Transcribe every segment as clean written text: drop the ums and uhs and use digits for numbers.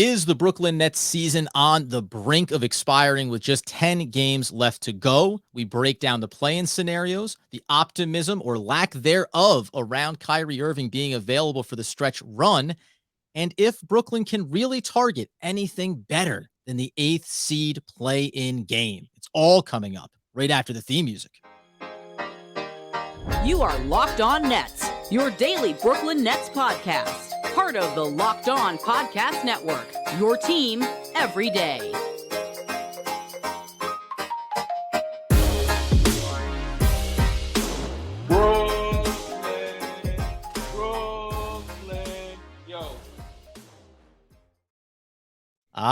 Is the Brooklyn Nets season on the brink of expiring with just 10 games left to go? We break down the play-in scenarios, the optimism or lack thereof around Kyrie Irving being available for the stretch run, and if Brooklyn can really target anything better than the 8th seed play-in game. It's all coming up right after the theme music. You are Locked On Nets, your daily Brooklyn Nets podcast. Part of the Locked On Podcast Network, your team every day.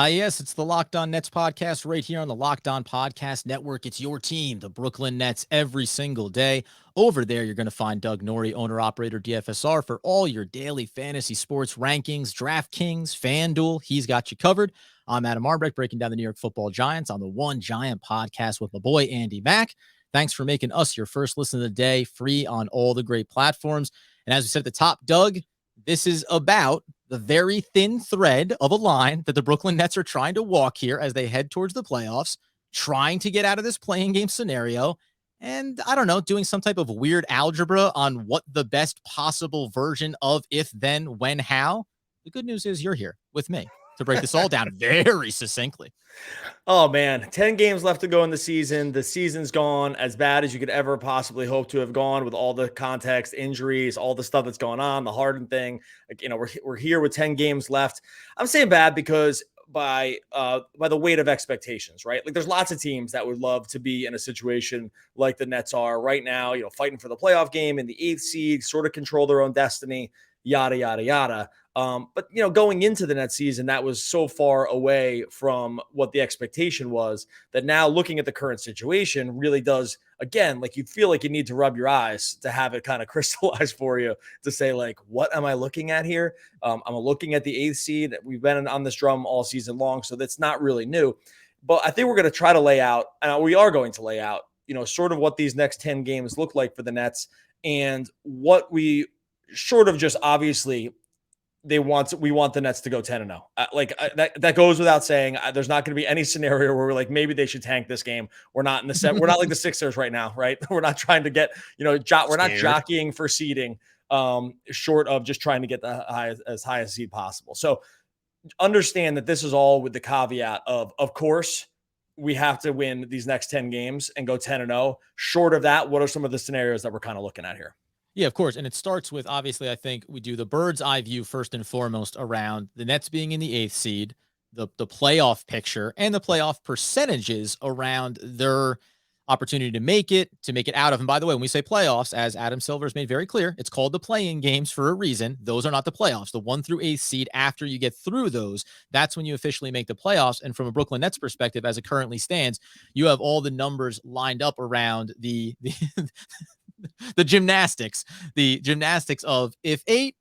Yes, it's the Locked On Nets podcast right here on the Locked On Podcast Network. It's your team, the Brooklyn Nets, every single day. Over there, you're going to find Doug Norrie, owner-operator DFSR, for all your daily fantasy sports rankings, DraftKings, FanDuel. He's got you covered. I'm Adam Arbrecht, breaking down the New York Football Giants on the One Giant podcast with my boy, Andy Mack. Thanks for making us your first listen of the day, free on all the great platforms. And as we said at the top, Doug, this is about the very thin thread of a line that the Brooklyn Nets are trying to walk here as they head towards the playoffs, trying to get out of this playing game scenario. And I don't know, doing some type of weird algebra on what the best possible version of if, then, when, how. The good news is you're here with me to break this all down very succinctly. Oh, man, 10 games left to go in the season. The season's gone as bad as you could ever possibly hope to have gone, with all the context, injuries, all the stuff that's going on, the Harden thing. Like, you know, we're here with 10 games left. I'm saying bad because by the weight of expectations, right? Like, there's lots of teams that would love to be in a situation like the Nets are right now, you know, fighting for the playoff game in the 8th seed, sort of control their own destiny, yada, yada, yada. But, you know, going into the Nets season, that was so far away from what the expectation was that now looking at the current situation really does, again, like, you feel like you need to rub your eyes to have it kind of crystallize for you to say, like, what am I looking at here? I'm looking at the 8th seed. We've been on this drum all season long, so that's not really new. But I think we're going to try to lay out, and we are going to lay out, you know, sort of what these next 10 games look like for the Nets, and what we sort of just obviously we want the Nets to go 10-0. That goes without saying. There's not going to be any scenario where we're like, maybe they should tank this game. We're not in the set. We're not like the Sixers right now, right? We're not trying to get, you know, we're not jockeying for seeding, short of just trying to get as high a seed possible. So understand that this is all with the caveat of course, we have to win these next 10 games and go 10-0. Short of that, what are some of the scenarios that we're kind of looking at here? Yeah, of course. And it starts with, obviously, I think we do the bird's eye view first and foremost around the Nets being in the 8th seed, the playoff picture, and the playoff percentages around their opportunity to make it out of. And by the way, when we say playoffs, as Adam Silver's made very clear, it's called the play-in games for a reason. Those are not the playoffs. The 1 through 8th seed, after you get through those, that's when you officially make the playoffs. And from a Brooklyn Nets perspective, as it currently stands, you have all the numbers lined up around the the gymnastics of if 8,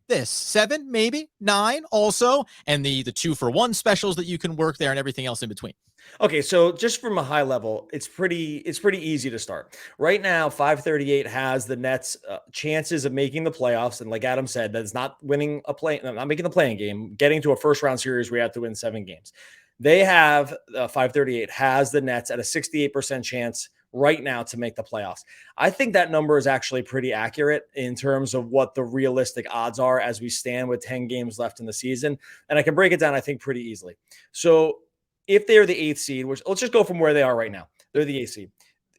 this 7, maybe 9 also, and the 2-for-1 specials that you can work there and everything else in between. Okay, so just from a high level, it's pretty easy to start. Right now, 538 has the Nets chances of making the playoffs, and like Adam said, that's not not making the playing game, getting to a first round series where you have to win 7 games. They have 538 has the Nets at a 68% chance right now to make the playoffs. I think that number is actually pretty accurate in terms of what the realistic odds are as we stand with 10 games left in the season. And I can break it down, I think, pretty easily. So if they're the 8th seed, which let's just go from where they are right now. They're the 8th seed.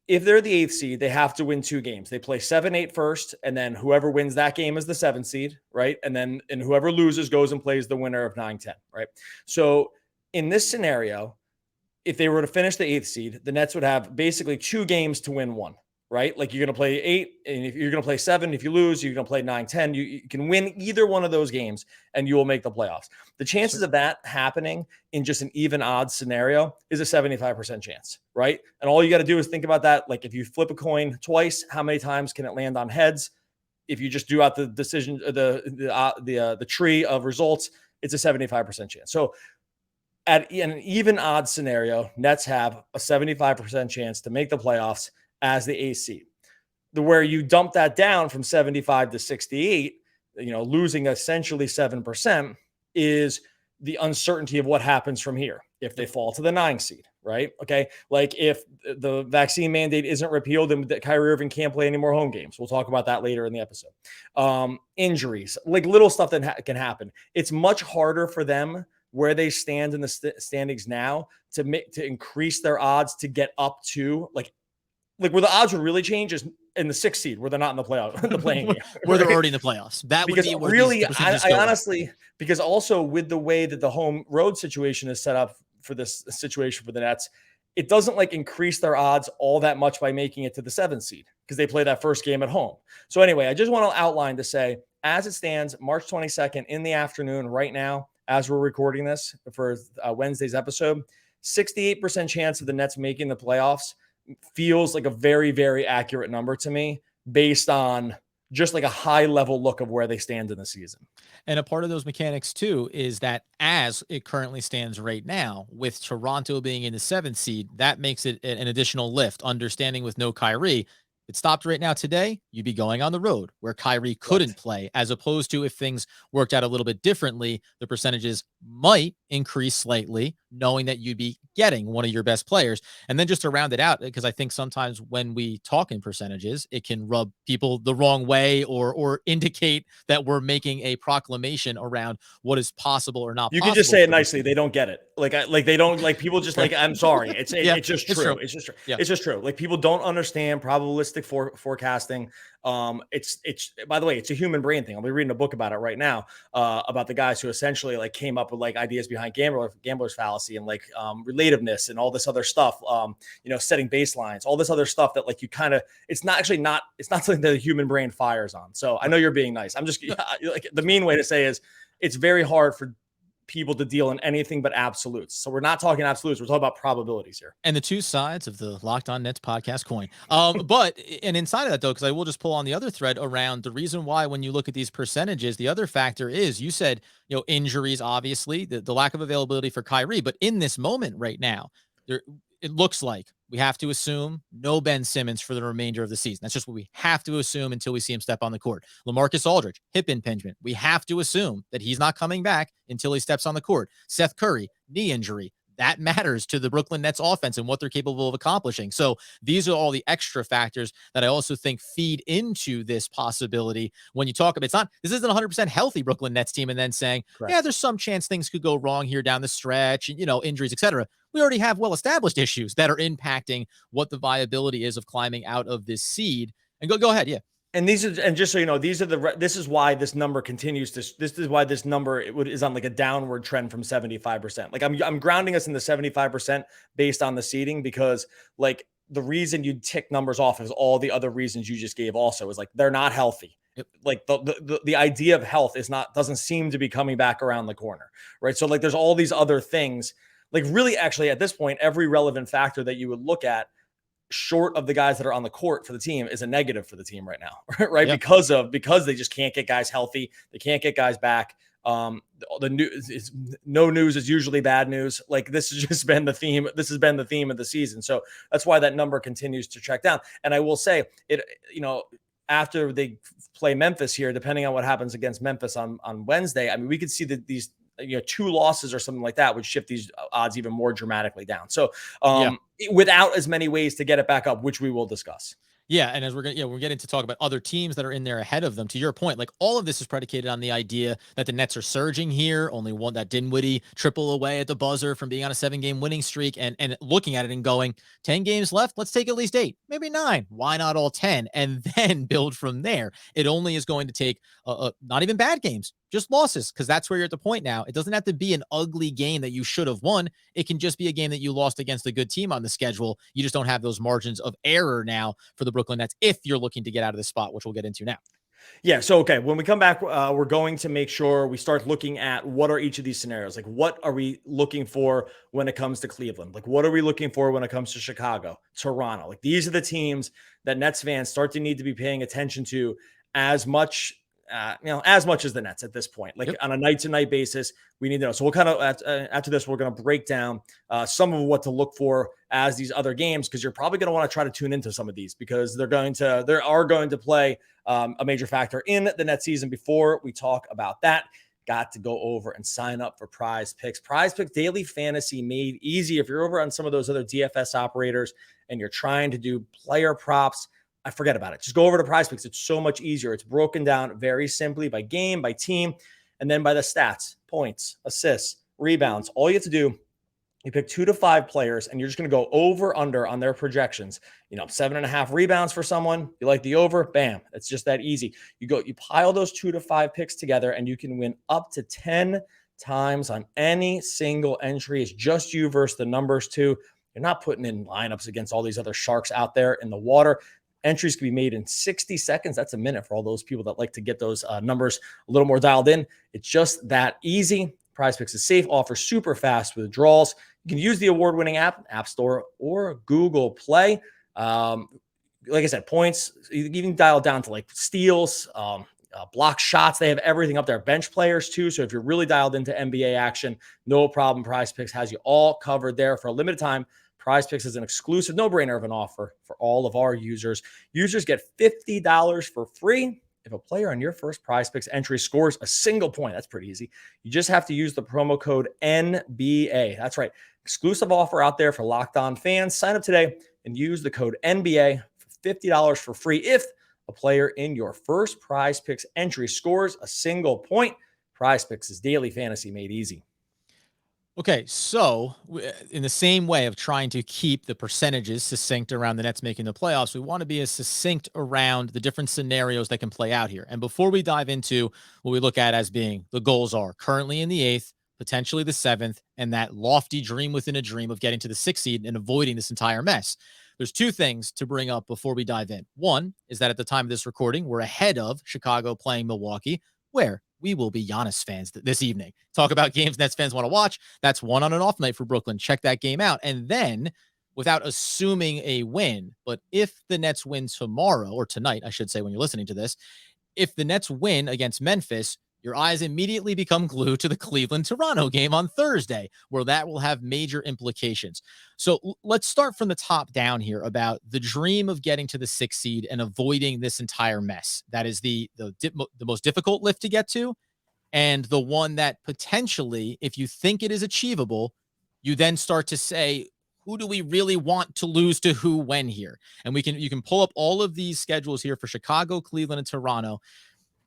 If they're the 8th seed, they have to win 2 games. They play 7-8 first, and then whoever wins that game is the 7th seed, right? And whoever loses goes and plays the winner of 9-10, right? So in this scenario, if they were to finish the 8th seed, the Nets would have basically 2 games to win 1, right? Like, you're going to play 8, and if you're going to play 7, if you lose, you're going to play 9-10. You can win either one of those games, and you will make the playoffs. The chances of that happening in just an even odds scenario is a 75% chance, right? And all you got to do is think about that. Like, if you flip a coin twice, how many times can it land on heads? If you just do out the decision, the tree of results, it's a 75% chance. So at an even odds scenario, Nets have a 75% chance to make the playoffs as the 8th seed. Where you dump that down from 75 to 68, you know, losing essentially 7%, is the uncertainty of what happens from here if they fall to the 9 seed, right? Okay. Like if the vaccine mandate isn't repealed and Kyrie Irving can't play any more home games. We'll talk about that later in the episode. Injuries, like little stuff that can happen. It's much harder for them where they stand in the standings now to increase their odds to get up to like where the odds would really change is in the 6th seed where they're not in the playoff, the playing game, where right? they're already in the playoffs. That would Because be where really, these I honestly, because also with the way that the home road situation is set up for this situation for the Nets, it doesn't like increase their odds all that much by making it to the 7th seed because they play that first game at home. So anyway, I just want to outline to say, as it stands, March 22nd in the afternoon right now, as we're recording this for Wednesday's episode, 68% chance of the Nets making the playoffs feels like a very, very accurate number to me based on just like a high level look of where they stand in the season. And a part of those mechanics too is that as it currently stands right now, with Toronto being in the 7th seed, that makes it an additional lift. Understanding with no Kyrie, if it stopped right now today, you'd be going on the road where Kyrie couldn't play, as opposed to if things worked out a little bit differently, the percentages might increase slightly, knowing that you'd be getting one of your best players. And then just to round it out, because I think sometimes when we talk in percentages, it can rub people the wrong way or indicate that we're making a proclamation around what is possible or not you possible. You can just say it nicely. They don't get it. Like they don't like people just like, I'm sorry. It's just true. It's just true. Yeah. It's just true. Like people don't understand probabilistic forecasting. It's by the way, it's a human brain thing. I'll be reading a book about it right now, about the guys who essentially like came up with like ideas behind gambler's fallacy and like relativeness and all this other stuff. Setting baselines, all this other stuff that like you kind of, it's not something that the human brain fires on. So I know you're being nice. I'm just like the mean way to say is it's very hard for people to deal in anything but absolutes. So we're not talking absolutes. We're talking about probabilities here. And the two sides of the Locked On Nets podcast coin. And inside of that though, because I will just pull on the other thread around the reason why when you look at these percentages, the other factor is you said, injuries, obviously, the lack of availability for Kyrie. But in this moment right now, it looks like we have to assume no Ben Simmons for the remainder of the season. That's just what we have to assume until we see him step on the court. LaMarcus Aldridge, hip impingement. We have to assume that he's not coming back until he steps on the court. Seth Curry, knee injury. That matters to the Brooklyn Nets offense and what they're capable of accomplishing. So these are all the extra factors that I also think feed into this possibility when you talk about this isn't 100% healthy Brooklyn Nets team and then saying, correct, yeah, there's some chance things could go wrong here down the stretch and, injuries, etc. We already have well-established issues that are impacting what the viability is of climbing out of this seed. And go ahead. Yeah. And just so you know, this is why this number continues to, this is why this number is on like a downward trend from 75%. Like I'm grounding us in the 75% based on the seeding because like the reason you tick numbers off is all the other reasons you just gave also is like, they're not healthy. Yep. Like the idea of health doesn't seem to be coming back around the corner. Right. So like there's all these other things, like really actually at this point, every relevant factor that you would look at short of the guys that are on the court for the team is a negative for the team right now, right? Yep. Because they just can't get guys healthy. They can't get guys back. The news is no news is usually bad news. Like this has just been the theme. This has been the theme of the season. So that's why that number continues to track down. And I will say it, after they play Memphis here, depending on what happens against Memphis on Wednesday, I mean, we could see that these, 2 losses or something like that would shift these odds even more dramatically down. So without as many ways to get it back up, which we will discuss. Yeah, and as we're getting to talk about other teams that are in there ahead of them. To your point, like all of this is predicated on the idea that the Nets are surging here. Only one that Dinwiddie triple away at the buzzer from being on a 7-game winning streak, and looking at it and going 10 games left. Let's take at least 8, maybe 9. Why not all 10? And then build from there. It only is going to take not even bad games, just losses, because that's where you're at the point now. It doesn't have to be an ugly game that you should have won. It can just be a game that you lost against a good team on the schedule. You just don't have those margins of error now for the Brooklyn Nets if you're looking to get out of this spot, which we'll get into now. Yeah. So, okay. When we come back, we're going to make sure we start looking at what are each of these scenarios. Like, what are we looking for when it comes to Cleveland? Like, what are we looking for when it comes to Chicago, Toronto? Like, these are the teams that Nets fans start to need to be paying attention to as much as the Nets at this point. Like on a night-to-night basis, we need to know. So we'll kind of, after this, we're going to break down some of what to look for as these other games, because you're probably going to want to try to tune into some of these because they are going to play a major factor in the Nets season. Before we talk about that, got to go over and sign up for Prize Picks. Prize Picks daily fantasy made easy. If you're over on some of those other DFS operators and you're trying to do player props, I forget about it. Just go over to Prize Picks. It's so much easier. It's broken down very simply by game, by team, and then by the stats, points, assists, rebounds. All you have to do, you pick 2 to 5 players, and you're just going to go over under on their projections. 7.5 rebounds for someone. You like the over, bam. It's just that easy. You pile those 2 to 5 picks together, and you can win up to 10 times on any single entry. It's just you versus the numbers too. You're not putting in lineups against all these other sharks out there in the water. Entries can be made in 60 seconds. That's a minute for all those people that like to get those numbers a little more dialed in. It's just that easy. Prize Picks is safe, offers super fast withdrawals. You can use the award-winning App Store or Google Play. Like I said, points, you can even dial down to like steals, block shots. They have everything up there. Bench players too. So if you're really dialed into NBA action, no problem. Prize Picks has you all covered there for a limited time. Prize Picks is an exclusive no-brainer of an offer for all of our users. Users get $50 for free if a player on your first Prize Picks entry scores a single point. That's pretty easy. You just have to use the promo code NBA. That's right. Exclusive offer out there for Locked On fans. Sign up today and use the code NBA for $50 for free if a player in your first Prize Picks entry scores a single point. Prize Picks is daily fantasy made easy. Okay, so in the same way of trying to keep the percentages succinct around the Nets making the playoffs, we want to be as succinct around the different scenarios that can play out here. And before we dive into what we look at as being the goals are currently in the 8th, potentially the 7th, and that lofty dream within a dream of getting to the 6th seed and avoiding this entire mess, there's 2 things to bring up before we dive in. One is that at the time of this recording, we're ahead of Chicago playing Milwaukee, where we will be Giannis fans this evening. Talk about games Nets fans want to watch. That's 1 on and off night for Brooklyn. Check that game out. And then, without assuming a win, but if the Nets win tomorrow, or tonight, I should say, when you're listening to this, if the Nets win against Memphis, your eyes immediately become glued to the Cleveland-Toronto game on Thursday, where that will have major implications. So let's start from the top down here about the dream of getting to the 6th seed and avoiding this entire mess. That is the most difficult lift to get to, and the one that potentially, if you think it is achievable, you then start to say, who do we really want to lose to who when here? And you can pull up all of these schedules here for Chicago, Cleveland, and Toronto.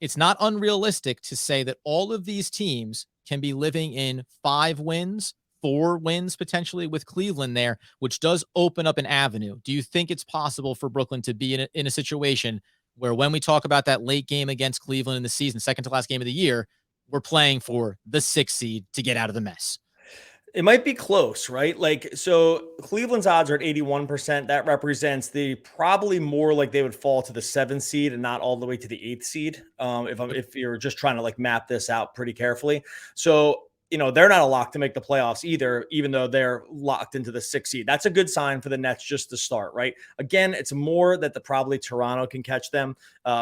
It's not unrealistic to say that all of these teams can be living in 5 wins, 4 wins potentially with Cleveland there, which does open up an avenue. Do you think it's possible for Brooklyn to be in a situation where when we talk about that late game against Cleveland in the season, second to last game of the year, we're playing for the 6th seed to get out of the mess? It might be close, right? Like, so Cleveland's odds are at 81%. That represents the probably more like they would fall to the 7th seed and not all the way to the 8th seed. If you're just trying to like map this out pretty carefully. So, they're not a lock to make the playoffs either, even though they're locked into the 6th seed. That's a good sign for the Nets just to start, right? Again, it's more that probably Toronto can catch them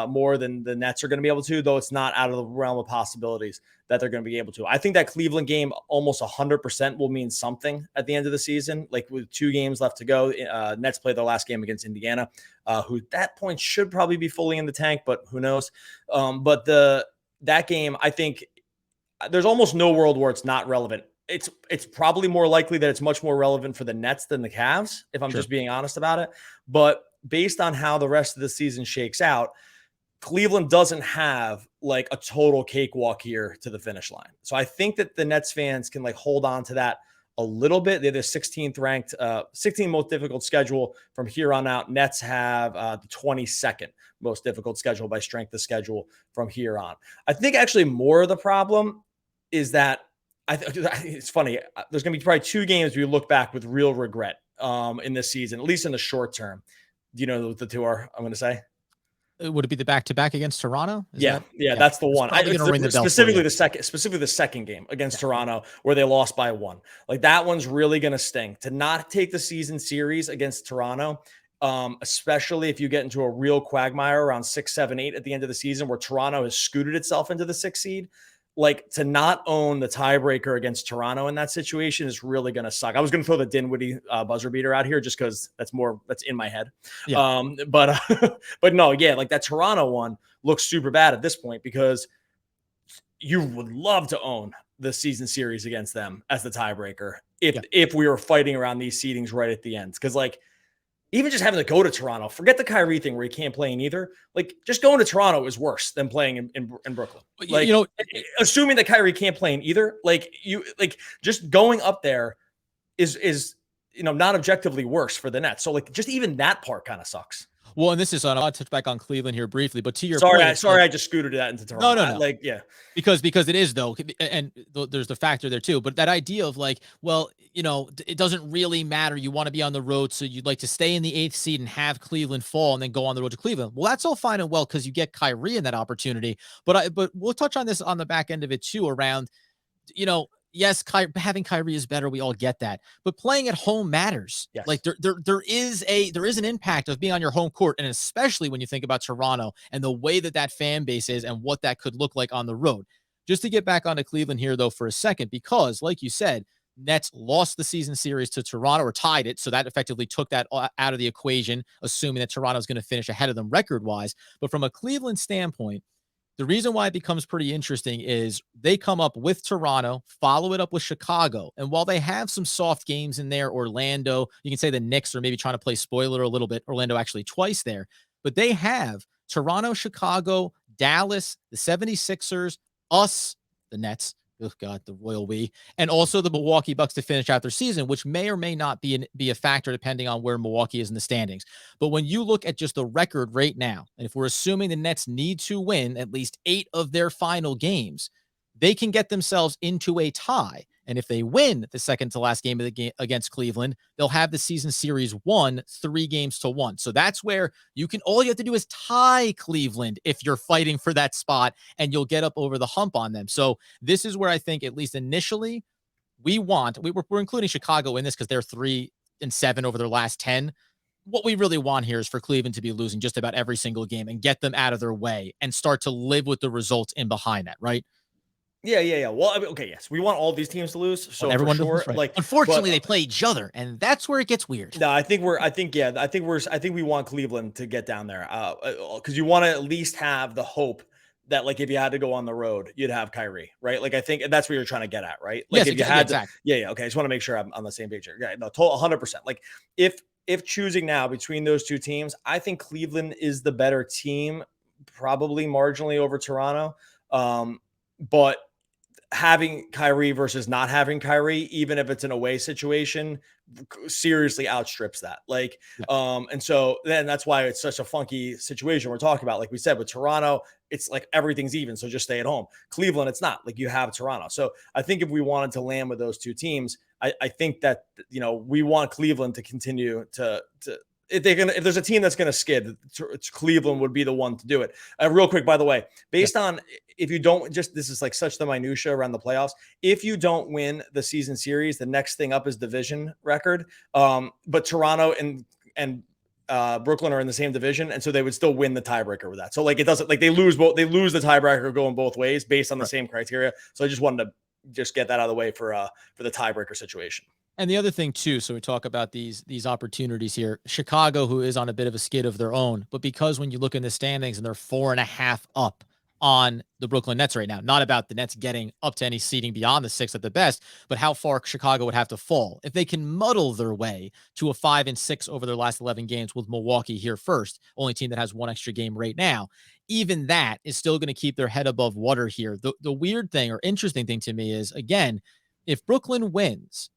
more than the Nets are going to be able to, though it's not out of the realm of possibilities that they're going to be able to. I think that Cleveland game almost 100% will mean something at the end of the season. Like with 2 games left to go, Nets play their last game against Indiana, who at that point should probably be fully in the tank, but who knows? But that game, I think there's almost no world where it's not relevant. It's probably more likely that it's much more relevant for the Nets than the Cavs, if I'm just being honest about it. But based on how the rest of the season shakes out, Cleveland doesn't have like a total cakewalk here to the finish line. So I think that the Nets fans can like hold on to that a little bit. They're the 16th ranked, 16th most difficult schedule from here on out. Nets have the 22nd most difficult schedule by strength of schedule from here on. I think actually more of the problem is that it's funny. There's going to be probably 2 games we look back with real regret in this season, at least in the short term. Do you know what the 2 are? I'm going to say. Would it be the back-to-back against Toronto? Yeah, that's the one. Specifically the second game against Toronto where they lost by 1. Like that one's really going to sting. To not take the season series against Toronto, especially if you get into a real quagmire around 6, 7, 8 at the end of the season where Toronto has scooted itself into the 6th seed. Like to not own the tiebreaker against Toronto in that situation is really going to suck. I was going to throw the Dinwiddie buzzer beater out here just because that's in my head. Yeah. But no, yeah, like that Toronto one looks super bad at this point because you would love to own the season series against them as the tiebreaker Yeah. if we were fighting around these seedings right at the end. Because like even just having to go to Toronto, forget the Kyrie thing where he can't play in either. Like just going to Toronto is worse than playing in Brooklyn. Like assuming that Kyrie can't play in either, like just going up there is not objectively worse for the Nets. So like just even that part kind of sucks. Well, and this is on. I'll touch back on Cleveland here briefly, but to your point, sorry, I just scooted that into Toronto. No. Yeah, because it is though, and there's the factor there too. But that idea of like, well, it doesn't really matter. You want to be on the road, so you'd like to stay in the 8th seed and have Cleveland fall, and then go on the road to Cleveland. Well, that's all fine and well because you get Kyrie in that opportunity. But we'll touch on this on the back end of it too. Around, yes, having Kyrie is better. We all get that, but playing at home matters. Yes. Like there is an impact of being on your home court, and especially when you think about Toronto and the way that fan base is and what that could look like on the road. Just to get back onto Cleveland here though for a second, because like you said, Nets lost the season series to Toronto or tied it, so that effectively took that out of the equation, assuming that Toronto is going to finish ahead of them record wise. But from a Cleveland standpoint, the reason why it becomes pretty interesting is they come up with Toronto, follow it up with Chicago. And while they have some soft games in there, Orlando, you can say the Knicks are maybe trying to play spoiler a little bit. Orlando actually twice there, but they have Toronto, Chicago, Dallas, the 76ers, us, the Nets, oh God, the royal we, and also the Milwaukee Bucks to finish out their season, which may or may not be a factor depending on where Milwaukee is in the standings. But when you look at just the record right now, and if we're assuming the Nets need to win at least 8 of their final games, they can get themselves into a tie. And if they win the second to last game of the game against Cleveland, they'll have the season series won 3-1. So that's where all you have to do is tie Cleveland if you're fighting for that spot, and you'll get up over the hump on them. So this is where I think, at least initially, we're including Chicago in this because they're 3-7 over their last 10. What we really want here is for Cleveland to be losing just about every single game and get them out of their way and start to live with the results in behind that, right? Yeah. Well, I mean, okay, yes, we want all these teams to lose. So everyone for sure, right. Like, unfortunately, they play each other, and that's where it gets weird. No, I think we want Cleveland to get down there, because you want to at least have the hope that, like, if you had to go on the road, you'd have Kyrie, right? Like, I think that's what you're trying to get at, right? Like, yes, if you had exactly. yeah. Okay, I just want to make sure I'm on the same page here. Yeah, no, 100%. Like, if choosing now between those two teams, I think Cleveland is the better team, probably marginally over Toronto, but having Kyrie versus not having Kyrie, even if it's an away situation, seriously outstrips that. Like, and so then that's why it's such a funky situation we're talking about. Like we said, with Toronto, it's like everything's even. So just stay at home. Cleveland, it's not. Like, you have Toronto. So I think if we wanted to land with those two teams, I think that, we want Cleveland to continue to if there's a team that's going to skid, it's Cleveland would be the one to do it. Real quick, by the way, based on, if you don't, this is like such the minutia around the playoffs. If you don't win the season series, the next thing up is division record. But Toronto and Brooklyn are in the same division, and so they would still win the tiebreaker with that. So like, it doesn't, like, they lose the tiebreaker going both ways based on the same criteria. So I just wanted to just get that out of the way for the tiebreaker situation. And the other thing too, so we talk about these opportunities here. Chicago, who is on a bit of a skid of their own, but because when you look in the standings and they're 4.5 up on the Brooklyn Nets right now, not about the Nets getting up to any seeding beyond the 6 at the best, but how far Chicago would have to fall. If they can muddle their way to a 5-6 over their last 11 games with Milwaukee here first, only team that has one extra game right now, even that is still going to keep their head above water here. The weird thing or interesting thing to me is, again, if Brooklyn wins,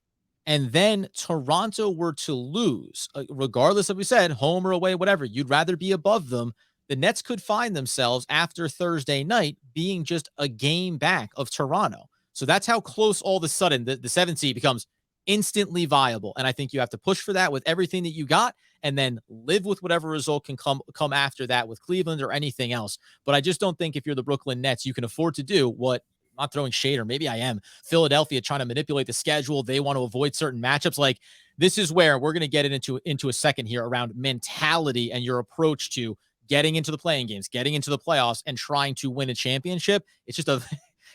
and then Toronto were to lose, regardless of, we said, home or away, whatever, you'd rather be above them. The Nets could find themselves after Thursday night being just a game back of Toronto. So that's how close all of a sudden the 7th seed becomes instantly viable. And I think you have to push for that with everything that you got, and then live with whatever result can come after that with Cleveland or anything else. But I just don't think if you're the Brooklyn Nets, you can afford to do what, not throwing shade, or maybe I am, Philadelphia trying to manipulate the schedule. They want to avoid certain matchups. Like, this is where we're going to get it into a second here around mentality and your approach to getting into the playing games, getting into the playoffs, and trying to win a championship. It's just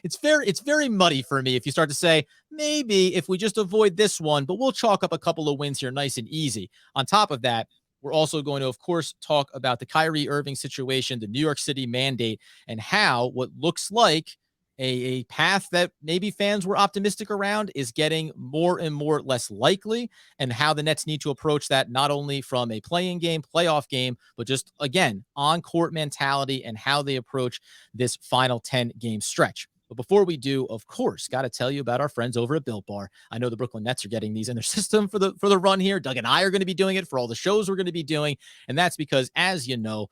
it's very muddy for me if you start to say, maybe if we just avoid this one, but we'll chalk up a couple of wins here nice and easy. On top of that, we're also going to, of course, talk about the Kyrie Irving situation, the New York City mandate, and how what looks like a path that maybe fans were optimistic around is getting more and more less likely, and how the Nets need to approach that, not only from a playing game, playoff game, but just, again, on-court mentality and how they approach this final 10-game stretch. But before we do, of course, got to tell you about our friends over at Built Bar. I know the Brooklyn Nets are getting these in their system for the run here. Doug and I are going to be doing it for all the shows we're going to be doing, and that's because, as you know,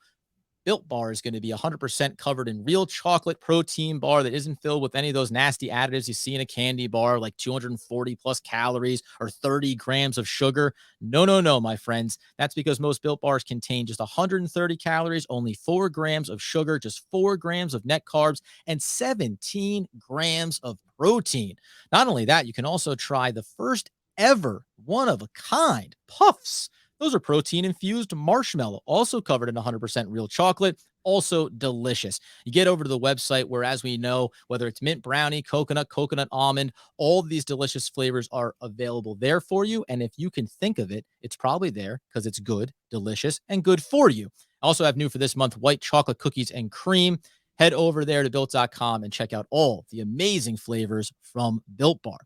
Built Bar is going to be 100% covered in real chocolate protein bar that isn't filled with any of those nasty additives you see in a candy bar, like 240 plus calories or 30 grams of sugar. No, no, no, my friends. That's because most Built Bars contain just 130 calories, only 4 grams of sugar, just 4 grams of net carbs, and 17 grams of protein. Not only that, you can also try the first ever one-of-a-kind Puffs. Those are protein-infused marshmallow, also covered in 100% real chocolate, also delicious. You get over to the website where, as we know, whether it's mint brownie, coconut almond, all of these delicious flavors are available there for you. And if you can think of it, it's probably there because it's good, delicious, and good for you. I also have new for this month, white chocolate cookies and cream. Head over there to built.com and check out all the amazing flavors from Built Bar.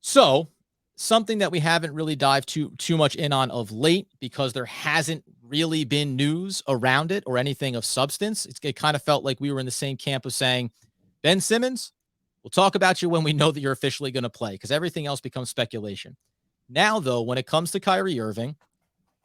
So, something that we haven't really dived too much in on of late, because there hasn't really been news around it or anything of substance. It kind of felt like we were in the same camp of saying, Ben Simmons, we'll talk about you when we know that you're officially going to play, because everything else becomes speculation. Now, though, when it comes to Kyrie Irving,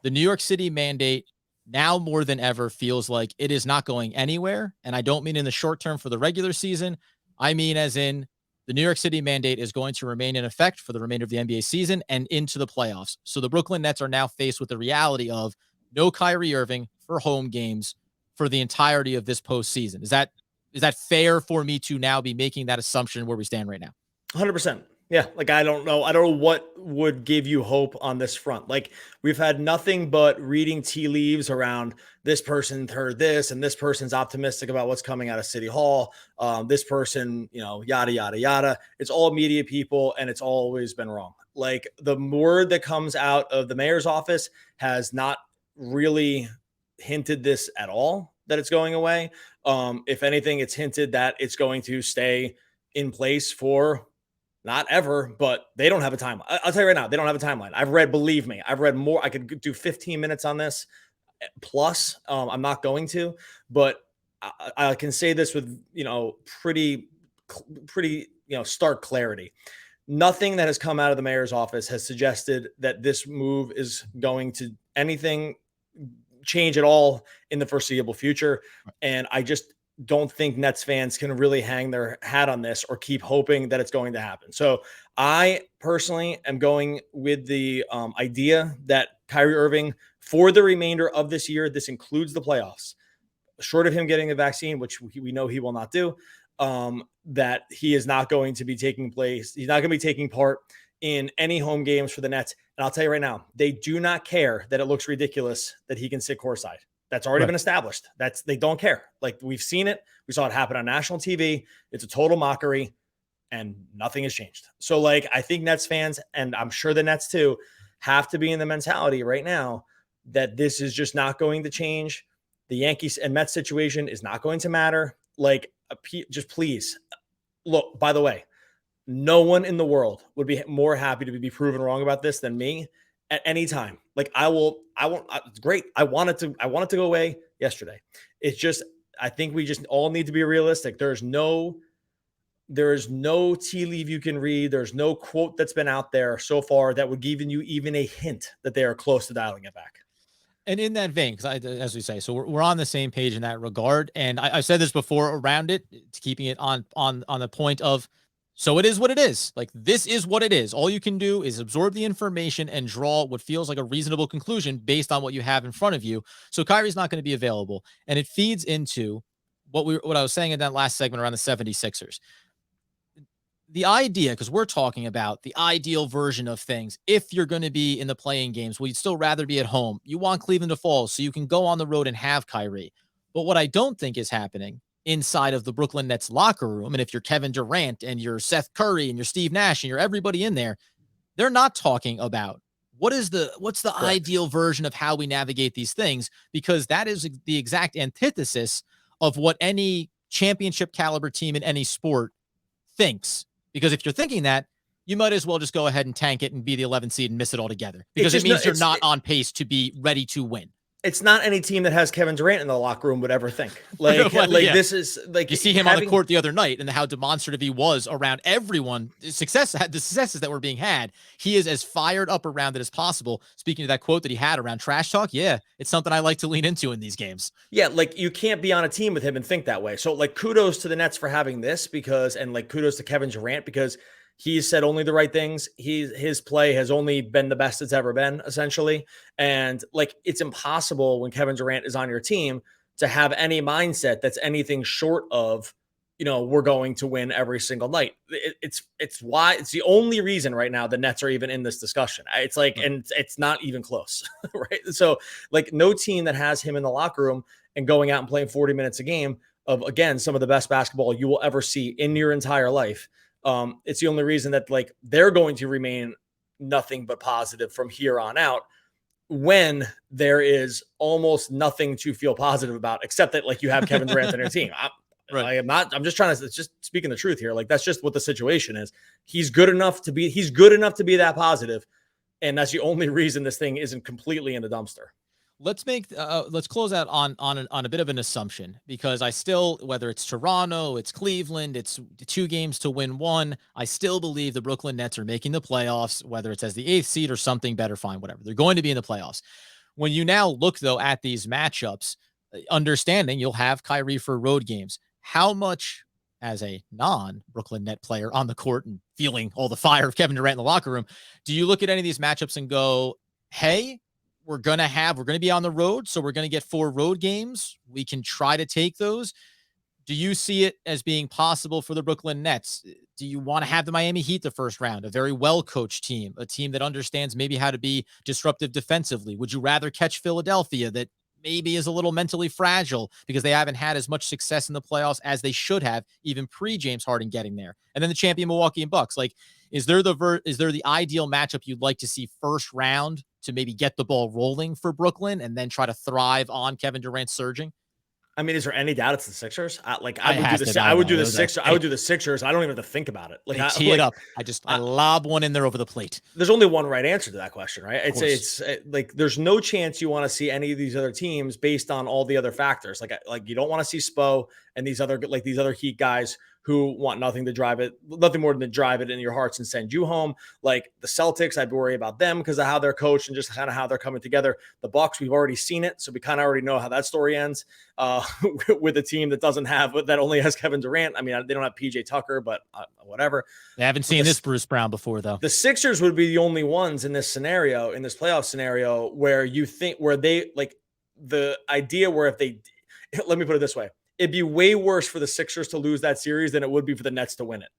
the New York City mandate now more than ever feels like it is not going anywhere. And I don't mean in the short term for the regular season. I mean as in, the New York City mandate is going to remain in effect for the remainder of the NBA season and into the playoffs. So the Brooklyn Nets are now faced with the reality of no Kyrie Irving for home games for the entirety of this postseason. Is that fair for me to now be making that assumption where we stand right now? 100%. Yeah. Like, I don't know what would give you hope on this front. Like, we've had nothing but reading tea leaves around this person heard this and this person's optimistic about what's coming out of City Hall. This person, yada, yada, yada. It's all media people, and it's always been wrong. Like, the word that comes out of the mayor's office has not really hinted this at all, that it's going away. If anything, it's hinted that it's going to stay in place for not ever, but they don't have a timeline. I'll tell you right now, they don't have a timeline. Believe me, I've read more. I could do 15 minutes on this plus. I'm not going to, but I can say this with, pretty, stark clarity. Nothing that has come out of the mayor's office has suggested that this move is going to anything change at all in the foreseeable future. And I just don't think Nets fans can really hang their hat on this or keep hoping that it's going to happen. So I personally am going with the idea that Kyrie Irving, for the remainder of this year, this includes the playoffs, short of him getting a vaccine, which we know he will not do, that he is not going to be taking place. He's not going to be taking part in any home games for the Nets. And I'll tell you right now, they do not care that it looks ridiculous that he can sit courtside. That's already been established. They don't care. Like, we've seen it. We saw it happen on national TV. It's a total mockery, and nothing has changed. So, like, I think Nets fans, and I'm sure the Nets too, have to be in the mentality right now that this is just not going to change. The Yankees and Mets situation is not going to matter. Like, just please look, by the way, no one in the world would be more happy to be proven wrong about this than me at any time. Like, I won't, it's great. I want it to go away yesterday. It's just, I think we just all need to be realistic. There's no tea leaf you can read. There's no quote that's been out there so far that would give you even a hint that they are close to dialing it back. And in that vein, because as we say, so we're on the same page in that regard. And I've said this before around it, keeping it on the point of, so it is what it is. Like, this is what it is. All you can do is absorb the information and draw what feels like a reasonable conclusion based on what you have in front of you. So Kyrie's not going to be available. And it feeds into what I was saying in that last segment around the 76ers. The idea, because we're talking about the ideal version of things. If you're going to be in the playing games, well, you'd still rather be at home. You want Cleveland to fall so you can go on the road and have Kyrie. But what I don't think is happening inside of the Brooklyn Nets locker room, and if you're Kevin Durant and you're Seth Curry and you're Steve Nash and you're everybody in there, they're not talking about what's the ideal version of how we navigate these things, because that is the exact antithesis of what any championship caliber team in any sport thinks. Because if you're thinking that, you might as well just go ahead and tank it and be the 11th seed and miss it altogether, because it means you're not on pace to be ready to win. It's not any team that has Kevin Durant in the locker room would ever think. This is like, you see him on the court the other night and how demonstrative he was around everyone. The successes that were being had. He is as fired up around it as possible. Speaking of that quote that he had around trash talk, yeah, it's something I like to lean into in these games. Yeah, like you can't be on a team with him and think that way. So like kudos to the Nets for having this, and like kudos to Kevin Durant because he's said only the right things. His play has only been the best it's ever been, essentially. And like, it's impossible when Kevin Durant is on your team to have any mindset that's anything short of, we're going to win every single night. It's the only reason right now the Nets are even in this discussion. It's like, and it's not even close, right? So like, no team that has him in the locker room and going out and playing 40 minutes a game of, again, some of the best basketball you will ever see in your entire life. It's the only reason that like they're going to remain nothing but positive from here on out, when there is almost nothing to feel positive about, except that like you have Kevin Durant on your team. I'm just trying to, it's just speaking the truth here. Like, that's just what the situation is. He's good enough to be that positive. And that's the only reason this thing isn't completely in the dumpster. Let's close out on a bit of an assumption, because I still, whether it's Toronto, it's Cleveland, it's 2 games to win 1, I still believe the Brooklyn Nets are making the playoffs, whether it's as the 8th seed or something better, fine, whatever. They're going to be in the playoffs. When you now look though at these matchups, understanding you'll have Kyrie for road games, how much as a non-Brooklyn Net player on the court and feeling all the fire of Kevin Durant in the locker room, do you look at any of these matchups and go, hey, we're going to be on the road, so we're going to get 4 road games. We can try to take those. Do you see it as being possible for the Brooklyn Nets? Do you want to have the Miami Heat the first round, a very well-coached team, a team that understands maybe how to be disruptive defensively? Would you rather catch Philadelphia, that maybe is a little mentally fragile because they haven't had as much success in the playoffs as they should have, even pre-James Harden getting there? And then the champion Milwaukee Bucks. Like, is there the ideal matchup you'd like to see first round to maybe get the ball rolling for Brooklyn and then try to thrive on Kevin Durant surging? I mean, is there any doubt it's the Sixers? I would do the Sixers. I don't even have to think about it. Like, tee it up. I lob one in there over the plate. There's only one right answer to that question, right? It's like, there's no chance you want to see any of these other teams based on all the other factors. Like you don't want to see Spo and these other Heat guys who want nothing more than to drive it in your hearts and send you home. Like the Celtics, I'd worry about them because of how they're coached and just kind of how they're coming together. The Bucks, we've already seen it, so we kind of already know how that story ends with a team that only has Kevin Durant. I mean, they don't have PJ Tucker, but whatever. They haven't seen this Bruce Brown before, though. The Sixers would be the only ones in this playoff scenario, where the idea where let me put it this way. It'd be way worse for the Sixers to lose that series than it would be for the Nets to win it.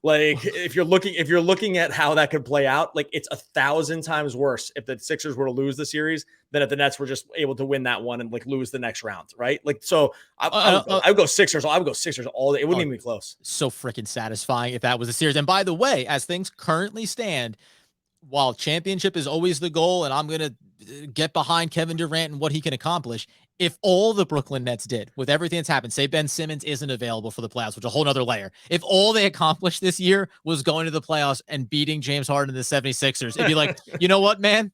Like, if you're looking at how that could play out, like, it's 1,000 times worse if the Sixers were to lose the series than if the Nets were just able to win that one and like lose the next round, right? Like, so I would go Sixers. I would go Sixers all day. It wouldn't even be close. So freaking satisfying if that was a series. And by the way, as things currently stand, while championship is always the goal, and I'm going to get behind Kevin Durant and what he can accomplish, if all the Brooklyn Nets did with everything that's happened, say Ben Simmons isn't available for the playoffs, which is a whole nother layer. If all they accomplished this year was going to the playoffs and beating James Harden and the 76ers, it'd be like, you know what, man?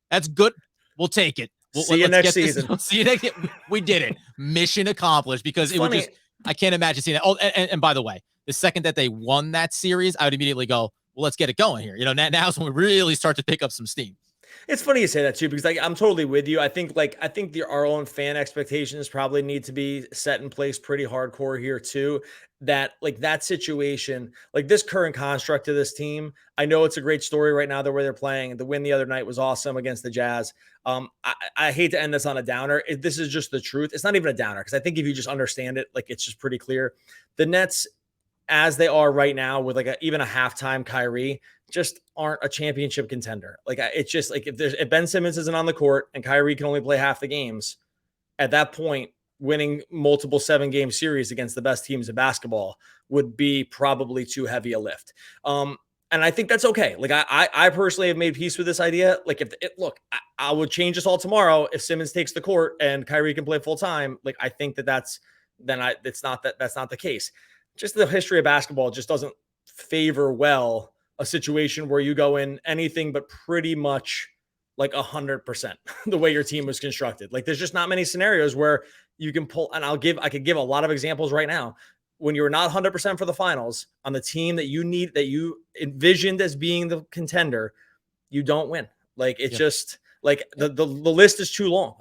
That's good. We'll take it. See you next season. See you next. We did it. Mission accomplished, because it would just, I can't imagine seeing that. Oh, and by the way, the second that they won that series, I would immediately go, well, let's get it going here. Now's when we really start to pick up some steam. It's funny you say that too, because I'm totally with you. I think our own fan expectations probably need to be set in place pretty hardcore here too. That situation, like this current construct of this team, I know it's a great story right now, the way they're playing. The win the other night was awesome against the Jazz. I hate to end this on a downer. This is just the truth. It's not even a downer, because I think if you just understand it, like, it's just pretty clear. The Nets, as they are right now, with even a halftime Kyrie, just aren't a championship contender. Like, it's just like, if Ben Simmons isn't on the court and Kyrie can only play half the games, at that point, winning multiple 7-game series against the best teams in basketball would be probably too heavy a lift. And I think that's okay. Like, I personally have made peace with this idea. Like, I would change this all tomorrow if Simmons takes the court and Kyrie can play full time. Like, I think that's then that's not the case. Just the history of basketball just doesn't favor well a situation where you go in anything but pretty much like 100% the way your team was constructed. Like there's just not many scenarios where you can pull, and I could give a lot of examples right now. When you're not 100% for the finals on the team that you envisioned as being the contender, you don't win. Like it's just like the list is too long.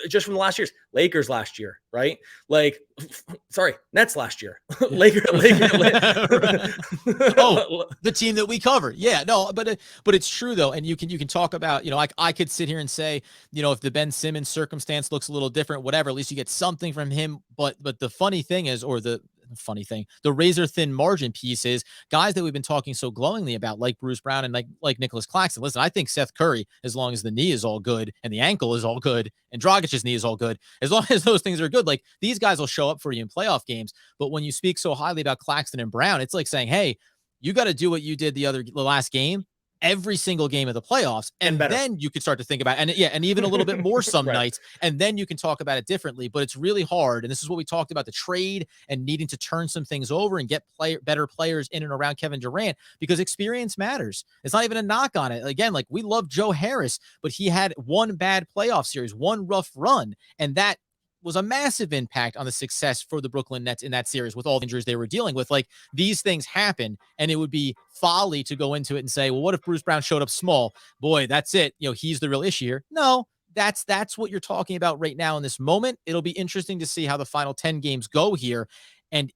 Just from the last year's Lakers last year, right? Like, sorry, Nets last year. Lakers. Oh, the team that we cover. Yeah, no, but it's true though, and you can talk about, I could sit here and say, if the Ben Simmons circumstance looks a little different, whatever, at least you get something from him. But the funny thing is, or the razor thin margin piece is guys that we've been talking so glowingly about, like Bruce Brown and like Nicholas Claxton. Listen, I think Seth Curry, as long as the knee is all good and the ankle is all good and Dragic's knee is all good, as long as those things are good, like these guys will show up for you in playoff games. But when you speak so highly about Claxton and Brown, it's like saying, hey, you got to do what you did the last game, every single game of the playoffs. And then you could start to think about, and even a little bit more some right. nights. And then you can talk about it differently, but it's really hard. And this is what we talked about, the trade and needing to turn some things over and get better players in and around Kevin Durant, because experience matters. It's not even a knock on it. Again, like we love Joe Harris, but he had one bad playoff series, one rough run. And that was a massive impact on the success for the Brooklyn Nets in that series with all the injuries they were dealing with. Like these things happen, and it would be folly to go into it and say, well, what if Bruce Brown showed up small? Boy, that's it. He's the real issue here. No, that's what you're talking about right now in this moment. It'll be interesting to see how the final 10 games go here. And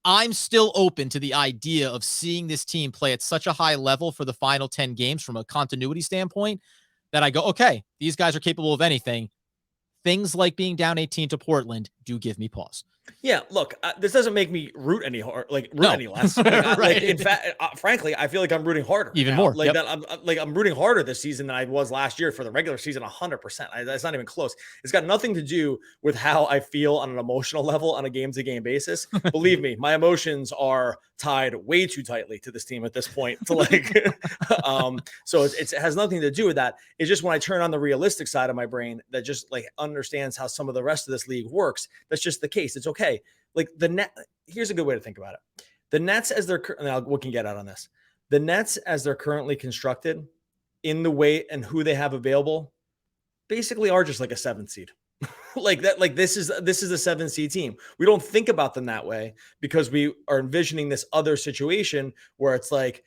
I'm still open to the idea of seeing this team play at such a high level for the final 10 games from a continuity standpoint that I go, okay, these guys are capable of anything. Things like being down 18 to Portland do give me pause. Yeah, look, this doesn't make me root any less. Right. In fact, frankly, I feel like I'm rooting harder, even more. Like that, I'm rooting harder this season than I was last year for the regular season. 100%. That's not even close. It's got nothing to do with how I feel on an emotional level on a game-to-game basis. Believe me, my emotions are tied way too tightly to this team at this point. So it has nothing to do with that. It's just when I turn on the realistic side of my brain that just like understands how some of the rest of this league works. That's just the case. It's okay. Like here's a good way to think about it. The Nets as they're, we can get out on this. The Nets as they're currently constructed in the way and who they have available basically are just like a 7th seed. Like that, like this is a 7th seed team. We don't think about them that way because we are envisioning this other situation where it's like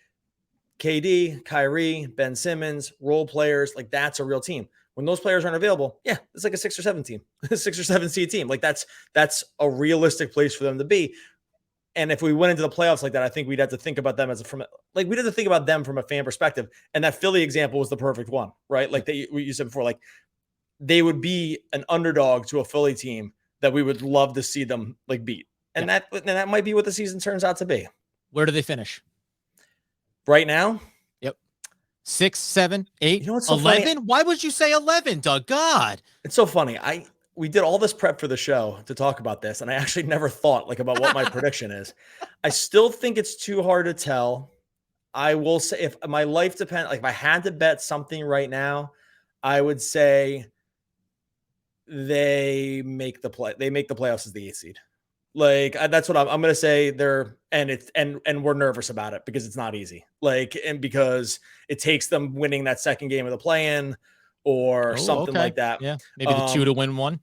KD, Kyrie, Ben Simmons, role players, like that's a real team. When those players aren't available, yeah, it's like a 6 or 7 team, 6 or 7 seed team. Like that's a realistic place for them to be. And if we went into the playoffs like that, I think we'd have to think about them we'd have to think about them from a fan perspective. And that Philly example was the perfect one, right? Like you said before, like they would be an underdog to a Philly team that we would love to see them like beat. And that might be what the season turns out to be. Where do they finish? Right now? 6, 7, 8, you know what's so 11? Funny? Why would you say 11, Doug? God. It's so funny. We did all this prep for the show to talk about this, and I actually never thought about what my prediction is. I still think it's too hard to tell. I will say if my life depends, like if I had to bet something right now, I would say they make the playoffs as the 8th seed. Like that's what I'm going to say. And we're nervous about it because it's not easy. And because it takes them winning that second game of the play-in or something like that. Yeah, maybe the 2 to win 1.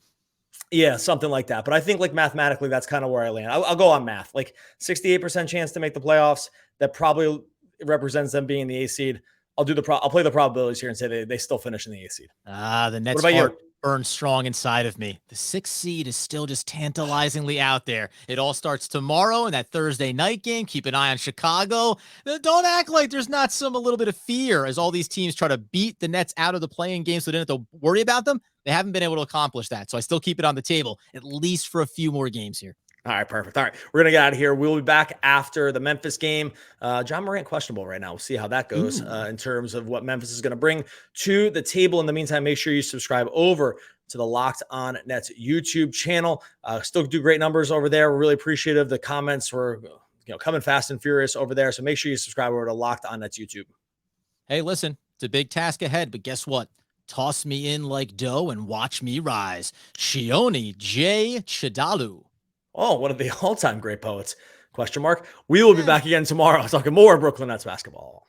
Yeah, something like that. But I think mathematically, that's kind of where I land. I'll go on math. 68% chance to make the playoffs. That probably represents them being the 8th seed. I'll play the probabilities here and say they still finish in the 8th seed. The Nets heart burns strong inside of me. The 6th seed is still just tantalizingly out there. It all starts tomorrow in that Thursday night game. Keep an eye on Chicago. Don't act like there's not a little bit of fear as all these teams try to beat the Nets out of the play-in game so they don't have to worry about them. They haven't been able to accomplish that. So I still keep it on the table, at least for a few more games here. All right, perfect. All right, we're going to get out of here. We'll be back after the Memphis game. John Morant questionable right now. We'll see how that goes in terms of what Memphis is going to bring to the table. In the meantime, make sure you subscribe over to the Locked On Nets YouTube channel. Still do great numbers over there. We're really appreciative. The comments were coming fast and furious over there. So make sure you subscribe over to Locked On Nets YouTube. Hey, listen, it's a big task ahead, but guess what? Toss me in like dough and watch me rise. Shioni J. Chidalu. Oh, one of the all-time great poets. Question mark. We will be back again tomorrow talking more Brooklyn Nets basketball.